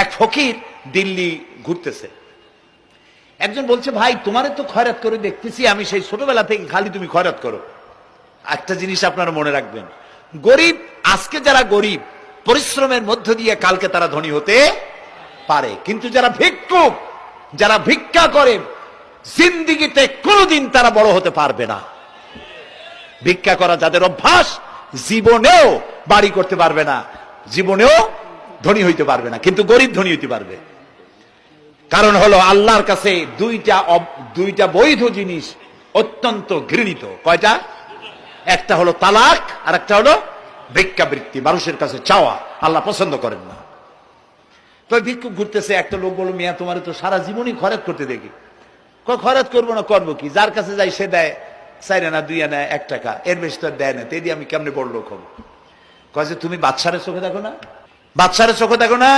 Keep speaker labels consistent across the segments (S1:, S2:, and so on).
S1: এক ফকির দিল্লি ঘুরতেছে, একজন বলছে, ভাই তোমারে তো খয়রাত করে দেখতেছি আমি সেই ছোটবেলা থেকে, খালি তুমি খয়রাত করো। একটা জিনিস আপনারা মনে রাখবেন, গরিব, আজকে যারা গরিব পরিশ্রমের মধ্য দিয়ে কালকে তারা ধনী হতে পারে, কিন্তু যারা ভিক্ষুক, যারা ভিক্ষা করে, জিন্দিগিতে কোনোদিন তারা বড় হতে পারবে না। ভিক্ষা করা যাদের অভ্যাস, জীবনেও বাড়ি করতে পারবে না, জীবনেও ধনী হইতে পারবে না, কিন্তু গরিব ধনী হইতে পারবে। কারণ হলো আল্লাহর কাছে দুইটা বৈধ জিনিস অত্যন্ত ঘৃণিত। কয়টা? একটা হলো তালাক, আর একটা হলো ভিক্ষাবৃত্তি, মানুষের কাছে চাওয়া। আল্লাহ পছন্দ করেন না। তো ভিক্ষুক ঘুরতেছে, একটা লোক বলল, মিয়া তোমার তো সারা জীবনই খরচ করতে দেখি। খরচ করবো না, করবো কি? যার কাছে যাই সে দেয় 4 আনা 2 আনা 1 টাকা, এর বেশি তো দেয় না, তে দিয়ে আমি কেমনে বড় লোক হবো? কয় যে তুমি বাদশারে চোখে দেখো না, বাদশারে চোখে দেখো না।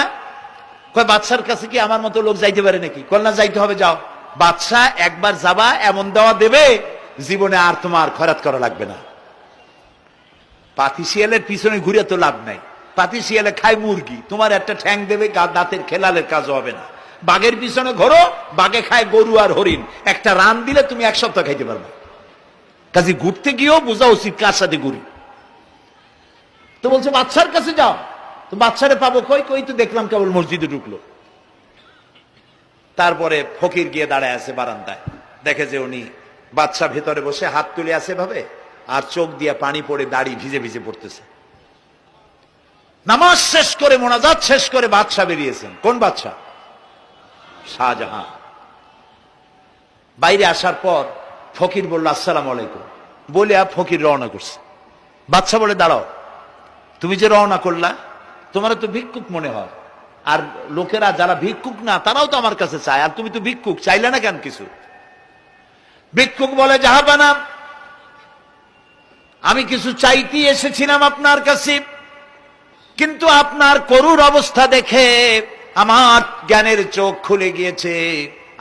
S1: কয় বাদশার কাছে কি আমার মতো লোক যাইতে পারে নাকি? কল না, যাইতে হবে, যাও। বাদশা একবার যাবা, এমন দেওয়া দেবে জীবনে আর তোমার খয়রাত করা লাগবে না। পাতি শিয়ালের পিছনে ঘুরে তো লাভ নাই, পাতি শিয়ালে খায় মুরগি, তোমার একটা ঠ্যাং দেবে, দাঁতের খেলালের কাজ হবে না। বাঘের পিছনে ঘোরো, বাঘে খায় গরু আর হরিণ, একটা রান দিলে তুমি 1 সপ্তাহ খাইতে পারবে। কাজে ঘুরতে গিয়েও বোঝা উচিত কার সাথে ঘুরি। তো বলছে বাদশার কাছে যাও। তো বাদশারে পাবো কই? কই তো দেখলাম কেবল মসজিদে ঢুকলো। তারপরে ফকির গিয়ে দাঁড়ায় আছে বারান্দায়, দেখে যে উনি বাদশা ভেতরে বসে হাত তুলে আছে ভাবে, আর চোখ দিয়ে পানি পড়ে দাড়ি ভিজে ভিজে পড়তেছে। নামাজ শেষ করে, মোনাজাত শেষ করে বাদশা বেরিয়েছেন। কোন বাদশা? শাহজাহান। বাইরে আসার পর ফকির বলল, আসসালামু আলাইকুম বলে ফকির রওনা করছে। বাদশা বলে, দাঁড়াও, তুমি যে রওনা করলা, তোমার তো ভিক্ষুক মনে হয়, আর লোকেরা যারা ভিক্ষুক না তারাও তো আমার কাছে চায়, আর তুমি তো ভিক্ষুক, চাইলে না কেন কিছু? ভিক্ষুক বলে, জাহাপানা, আমি কিছু চাইতে এসেছিলাম আপনার কাছে, কিন্তু আপনার করুণ অবস্থা দেখে আমার জ্ঞানের চোখ খুলে গিয়েছে।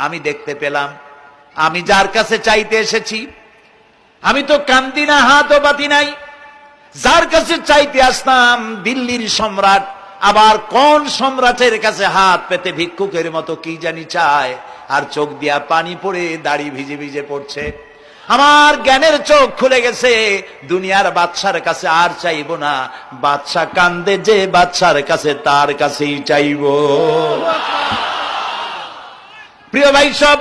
S1: আমি দেখতে পেলাম আমি যার কাছে চাইতে এসেছি, আমি তো কান্দি না, হাতও পাতি নাই। যার কাছে চাইতে আসতাম দিল্লির সম্রাট, আবার কোন সম্রাটের কাছে হাত পেতে ভিক্ষুকের মতো কি জানি চায়, আর চোখ দিয়া পানি পড়ে দাড়ি ভিজে ভিজে পড়ছে। আমার জ্ঞানের চোখ খুলে গেছে, দুনিয়ার বাদশার কাছে আর চাইবো না। বাদশা কান্দে যে বাদশার কাছে, তার কাছেই চাইবো। প্রিয় ভাই সব,